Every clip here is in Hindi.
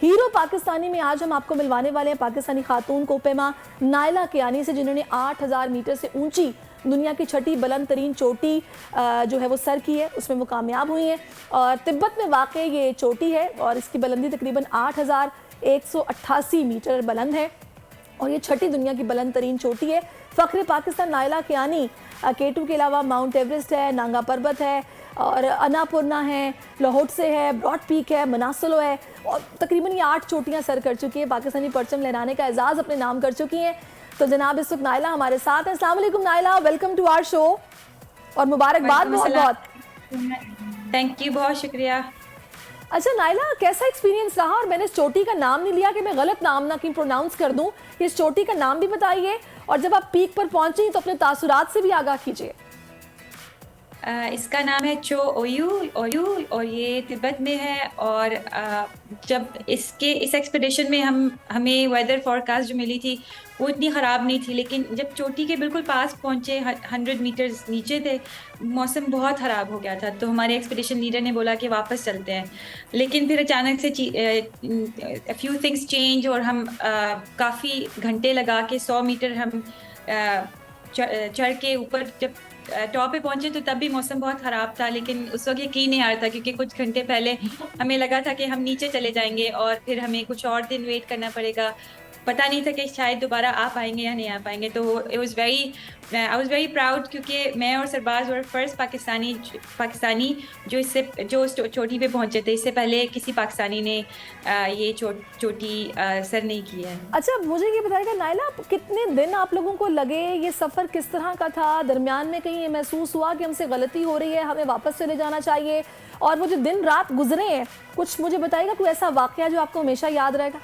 हीरो पाकिस्तानी में आज हम आपको मिलवाने वाले हैं पाकिस्तानी खातून कोपेमा नायला कियानी से, जिन्होंने 8000 मीटर से ऊंची दुनिया की छठी बुलंद तरीन चोटी जो है वो सर की है, उसमें वो कामयाब हुई हैं। और तिब्बत में वाक़ ये चोटी है और इसकी बुलंदी तकरीबन 8188 मीटर बुलंद है और ये छठी दुनिया की बुलंद तरीन चोटी है। फ़ख्र पाकिस्तान नायला कियानी K2 के अलावा माउंट एवरेस्ट है, नांगा पर्वत है और अन्नापूर्णा है, लाहौर से है, ब्रॉड पीक है, मनासलो है और तकरीबन ये 8 चोटियां सर कर चुकी है। पाकिस्तानी परचम लहराने का एजाज़ अपने नाम कर चुकी हैं। तो जनाब इस वक्त नायला हमारे साथ हैं। अस्सलाम वालेकुम Naila, welcome to our show और मुबारकबाद बहुत बहुत। थैंक यू, बहुत शुक्रिया। अच्छा नायला, कैसा एक्सपीरियंस रहा? और मैंने इस चोटी का नाम नहीं लिया कि मैं गलत नाम ना कहीं प्रोनाउंस कर दूं, इस चोटी का नाम भी बताइए और जब आप पीक पर पहुंची तो अपने तासुरात से भी आगाह कीजिए। इसका नाम है चो ओयू ओयू और ये तिब्बत में है। और जब इस एक्सपेडिशन में हमें वेदर फोरकास्ट जो मिली थी वो इतनी ख़राब नहीं थी, लेकिन जब चोटी के बिल्कुल पास पहुंचे 100 मीटर्स नीचे थे, मौसम बहुत ख़राब हो गया था। तो हमारे एक्सपेडिशन लीडर ने बोला कि वापस चलते हैं, लेकिन फिर अचानक से फ्यू थिंग्स चेंज और हम काफ़ी घंटे लगा के 100 मीटर हम चढ़ के ऊपर जब टॉप पे पहुंचे तो तब भी मौसम बहुत ख़राब था। लेकिन उस वक्त यकीन नहीं आ रहा था क्योंकि कुछ घंटे पहले हमें लगा था कि हम नीचे चले जाएंगे और फिर हमें कुछ और दिन वेट करना पड़ेगा। पता नहीं था कि शायद दोबारा आ पाएंगे या नहीं आ पाएंगे। तो आई वाज वेरी प्राउड क्योंकि मैं और सरबाज वर फर्स्ट पाकिस्तानी जो उस चोटी पे पहुंचे थे। इससे पहले किसी पाकिस्तानी ने ये चोटी सर नहीं की है। अच्छा मुझे ये बताइएगा नायला, कितने दिन आप लोगों को लगे? ये सफ़र किस तरह का था? दरमियान में कहीं ये महसूस हुआ कि हमसे गलती हो रही है, हमें वापस चले जाना चाहिए? और वो जो दिन रात गुजरे हैं, कुछ मुझे बताइएगा, कोई ऐसा वाक़या जो आपको हमेशा याद रहेगा?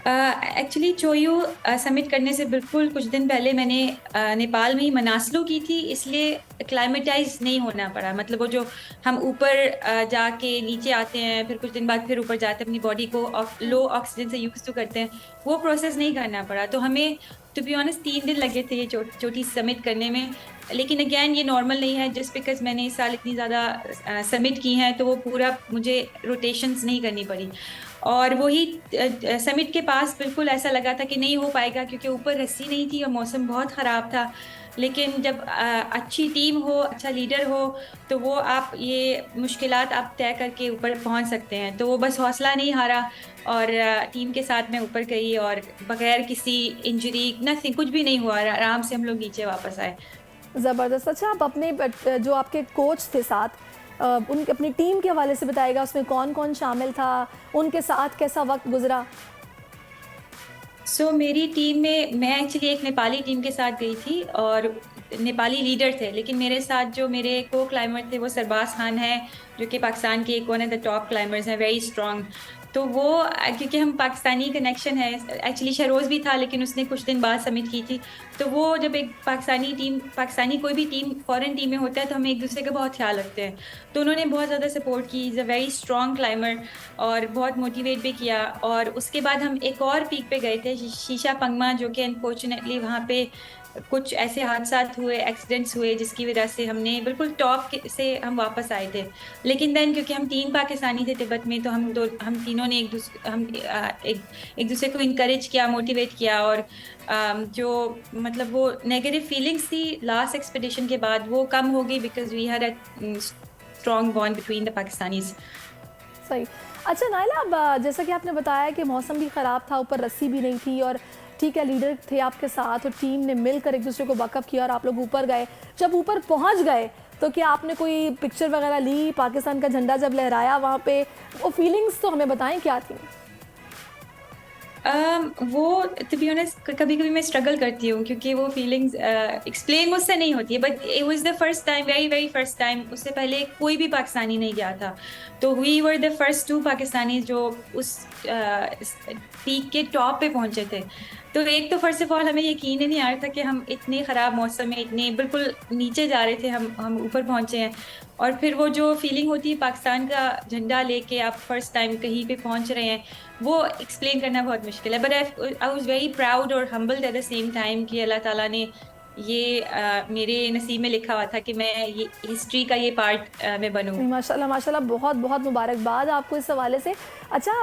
एक्चुअली चोयू समिट करने से बिल्कुल कुछ दिन पहले मैंने नेपाल में ही मनासलू की थी, इसलिए क्लाइमेटाइज नहीं होना पड़ा। मतलब वो जो हम ऊपर जाके नीचे आते हैं, फिर कुछ दिन बाद फिर ऊपर जाते हैं, अपनी बॉडी को लो ऑक्सीजन से यूज टू करते हैं, वो प्रोसेस नहीं करना पड़ा। तो हमें टू बी ऑनेस्ट 3 दिन लगे थे ये चोटी समिट करने में। लेकिन अगैन ये नॉर्मल नहीं है, जस्ट बिकॉज मैंने इस साल इतनी ज़्यादा समिट की हैं तो वो पूरा मुझे रोटेशंस नहीं करनी पड़ी। और वही समिट के पास बिल्कुल ऐसा लगा था कि नहीं हो पाएगा क्योंकि ऊपर रस्सी नहीं थी और मौसम बहुत ख़राब था। लेकिन जब अच्छी टीम हो, अच्छा लीडर हो, तो वो आप ये मुश्किलात आप तय करके ऊपर पहुंच सकते हैं। तो वो बस हौसला नहीं हारा और टीम के साथ मैं ऊपर गई और बगैर किसी इंजरी, नथिंग, कुछ भी नहीं हुआ, आराम से हम लोग नीचे वापस आए। ज़बरदस्त। अच्छा आप अपने जो आपके कोच थे साथ, उनके अपनी टीम के हवाले से बताएगा, उसमें कौन कौन शामिल था, उनके साथ कैसा वक्त गुजरा? मेरी टीम में मैं एक्चुअली एक नेपाली टीम के साथ गई थी और नेपाली लीडर थे, लेकिन मेरे साथ जो मेरे को क्लाइमर थे वो सरबाज खान है, जो कि पाकिस्तान के एक one of the top climbers हैं, वेरी स्ट्रॉन्ग। तो वो क्योंकि हम पाकिस्तानी कनेक्शन है, एक्चुअली शरोज भी था लेकिन उसने कुछ दिन बाद सबमिट की थी। तो वो जब एक पाकिस्तानी कोई भी टीम फॉरेन टीम में होता है तो हम एक दूसरे का बहुत ख्याल रखते हैं। तो उन्होंने बहुत ज़्यादा सपोर्ट की, is a very strong climber और बहुत मोटिवेट भी किया। और उसके बाद हम एक और पीक पे गए थे, शीशा पंगमा, जो कि अनफॉर्चुनेटली वहाँ पे कुछ ऐसे हादसा हुए, एक्सीडेंट्स हुए, जिसकी वजह से हमने बिल्कुल से हम वापस आए थे। लेकिन देन क्योंकि हम 3 पाकिस्तानी थे तिब्बत में, तो हम तीनों ने एक दूसरे को इनकरेज किया, मोटिवेट किया। और जो मतलब वो नेगेटिव फीलिंग्स थी लास्ट एक्सपेडिशन के बाद, वो कम हो गई because we had a strong bond between the Pakistanis. सही। अच्छा नायला, अब जैसा कि आपने बताया कि मौसम भी ख़राब था, ऊपर रस्सी भी नहीं थी और ठीक है लीडर थे आपके साथ और टीम ने मिलकर एक दूसरे को बैकअप किया और आप लोग ऊपर गए। जब ऊपर पहुंच गए तो क्या आपने कोई पिक्चर वगैरह ली? पाकिस्तान का झंडा जब लहराया वहाँ पे, वो फीलिंग्स तो हमें बताएं क्या थी? वो टू बी ऑनेस्ट कभी कभी मैं स्ट्रगल करती हूँ क्योंकि वो फीलिंग्स एक्सप्लेन मुझसे नहीं होती है। But it was the first time, very very first time. उससे पहले कोई भी पाकिस्तानी नहीं गया था, तो we were the first 2 Pakistani जो उस पीक के टॉप पे पहुंचे थे। तो एक तो फर्स्ट ऑफ ऑल हमें यकीन ही नहीं आ रहा था कि हम इतने ख़राब मौसम में इतने बिल्कुल नीचे जा रहे थे, हम ऊपर पहुंचे हैं। और फिर वो जो फीलिंग होती है पाकिस्तान का झंडा लेके आप फर्स्ट टाइम कहीं पे पहुंच रहे हैं, वो एक्सप्लेन करना बहुत मुश्किल है। But I was very proud और humbled at the same time कि अल्लाह ताला ने ये मेरे नसीब में लिखा हुआ था कि मैं ये हिस्ट्री का ये पार्ट में बनूं। माशाल्लाह माशाल्लाह, बहुत बहुत मुबारकबाद आपको इस हवाले से। अच्छा,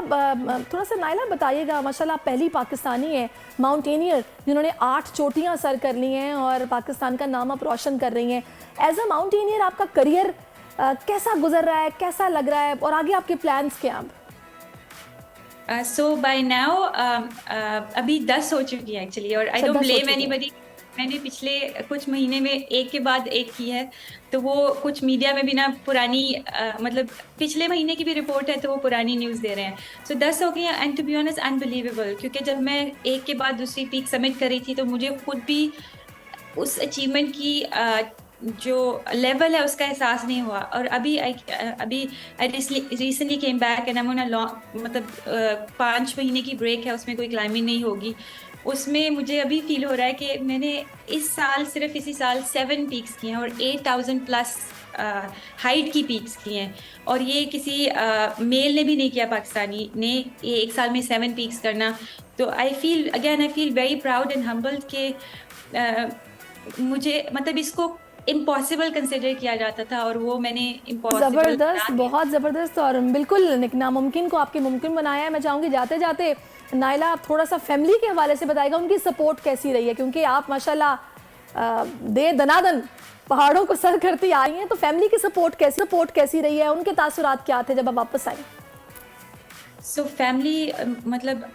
थोड़ा सा नाइला बताइएगा, माशाल्लाह आप पहली पाकिस्तानी हैं माउंटेनियर जिन्होंने 8 चोटियां सर कर ली हैं और पाकिस्तान का नाम आप रोशन कर रही हैं। एज अ माउंटेनियर आपका करियर कैसा गुजर रहा है, कैसा लग रहा है और आगे आपके प्लान्स क्या हैं? सो बाय नाउ अभी 10 हो चुकी है एक्चुअली, और आई डोंट 10 हो ब्लेम चुकी है। एनीबडी। मैंने पिछले कुछ महीने में एक के बाद एक की है, तो वो कुछ मीडिया में भी ना पुरानी मतलब पिछले महीने की भी रिपोर्ट है, तो वो पुरानी न्यूज़ दे रहे हैं। सो 10 हो गई है, and to be honest unbelievable, क्योंकि जब मैं एक के बाद दूसरी पीक सबमिट कर रही थी तो मुझे खुद भी उस अचीवमेंट की जो लेवल है उसका एहसास नहीं हुआ। और अभी I recently came back and I am on a long, मतलब 5 महीने की ब्रेक है, उसमें कोई क्लाइंबिंग नहीं होगी। उसमें मुझे अभी फील हो रहा है कि मैंने इस साल, सिर्फ इसी साल 7 पीक्स किए हैं और 8000 प्लस हाइट की पीक्स की हैं, और ये किसी मेल ने भी नहीं किया, पाकिस्तानी ने, ये एक साल में 7 पीक्स करना। तो I feel very proud and humbled कि मुझे, मतलब इसको इम्पॉसिबल कंसिडर किया जाता था और वो मैंने इम्पॉसिबल। ज़बरदस्त, बहुत ज़बरदस्त, और बिल्कुल नामुमकिन को आपके मुमकिन बनाया है। मैं चाहूँगी जाते जाते नाइला आप थोड़ा सा फैमिली के हवाले से बताएगा, उनकी सपोर्ट कैसी रही है, क्योंकि आप माशाल्लाह दे दनादन पहाड़ों को सर करती आई हैं, तो फैमिली की सपोर्ट कैसी रही है, उनके तासुरात क्या थे जब आप वापस आई? सो फैमिली, मतलब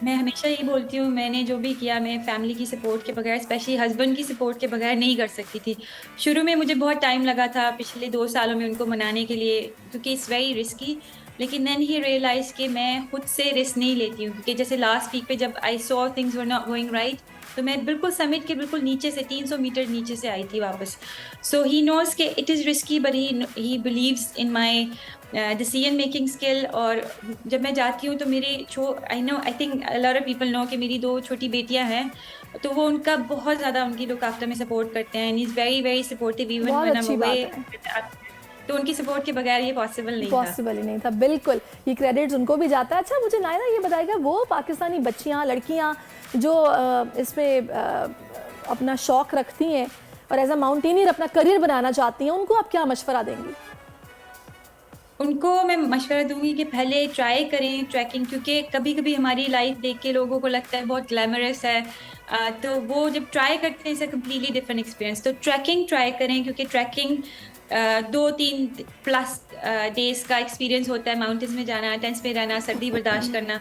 मैं हमेशा ये बोलती हूँ, मैंने जो भी किया मैं फैमिली की सपोर्ट के बगैर, स्पेशली हस्बैंड की सपोर्ट के बगैर नहीं कर सकती थी। शुरू में मुझे बहुत टाइम लगा था, पिछले 2 सालों में उनको मनाने के लिए, क्योंकि इट्स वेरी रिस्की। लेकिन देन ही रियलाइज कि मैं खुद से रिस्क नहीं लेती हूँ, क्योंकि जैसे लास्ट वीक पे जब I saw things were not going right, तो मैं बिल्कुल समिट के बिल्कुल नीचे से 300 मीटर नीचे से आई थी वापस। सो ही नोज के it is risky, but he believes in my decision making skill. और जब मैं जाती हूँ तो मेरे I think a lot of people know कि मेरी 2 छोटी बेटियाँ हैं, तो वो उनका बहुत ज़्यादा उनकी लुक आफ्टर में सपोर्ट करते हैं, and is very very supportive even when I am away. तो उनकी सपोर्ट के बगैर ये पॉसिबल ही नहीं था। बिल्कुल, ये क्रेडिट्स उनको भी जाता है। अच्छा, मुझे नायरा ये बताएगा, वो पाकिस्तानी बच्चियाँ, लड़कियाँ जो इसमें अपना शौक़ रखती हैं और एज अ माउंटेनियर अपना करियर बनाना चाहती हैं, उनको आप क्या मशवरा देंगी? उनको मैं मशवरा दूंगी कि पहले ट्राई करें ट्रैकिंग, क्योंकि कभी कभी हमारी लाइफ देख के लोगों को लगता है बहुत ग्लैमरस है, तो वो जब ट्राई करते हैं it's a completely different experience. तो ट्रैकिंग ट्राई करें, क्योंकि ट्रैकिंग 2-3 प्लस डेज का एक्सपीरियंस होता है, माउंटेन्स में जाना, टेंट्स में रहना, सर्दी बर्दाश्त करना।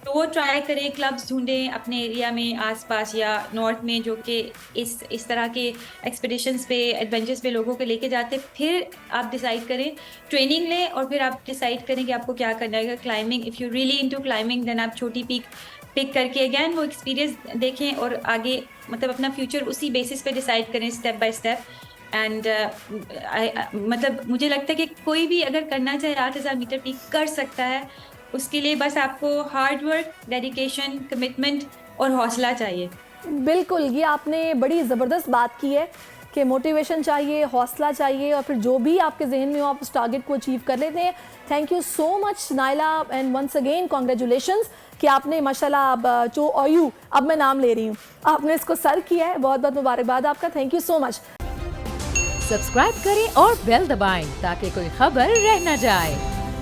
तो वो ट्राई करें, क्लब्स ढूंढें अपने एरिया में आसपास या नॉर्थ में, जो कि इस तरह के एक्सपीडिशंस पे, एडवेंचर्स पे लोगों को लेके जाते। फिर आप डिसाइड करें, ट्रेनिंग लें, और फिर आप डिसाइड करें कि आपको क्या करना है। Climbing, if you really into climbing, then आप छोटी पीक पिक करके अगैन वो एक्सपीरियंस देखें और आगे मतलब अपना फ्यूचर उसी बेसिस पे डिसाइड करें, स्टेप बाय स्टेप। एंड मतलब मुझे लगता है कि कोई भी अगर करना चाहे 8000 मीटर पीक कर सकता है। उसके लिए बस आपको हार्ड वर्क, डेडिकेशन, कमिटमेंट और हौसला चाहिए। बिल्कुल, ये आपने बड़ी ज़बरदस्त बात की है कि मोटिवेशन चाहिए, हौसला चाहिए, और फिर जो भी आपके जहन में हो आप उस टारगेट को अचीव कर लेते हैं। Thank you so much Naila, and once again congratulations कि आपने माशाल्लाह अब जो OU, अब मैं नाम ले रही हूँ, आपने इसको सर किया है। बहुत बहुत मुबारकबाद आपका। Thank you so much. Subscribe करें और बेल दबाएं ताकि कोई खबर रह न जाए।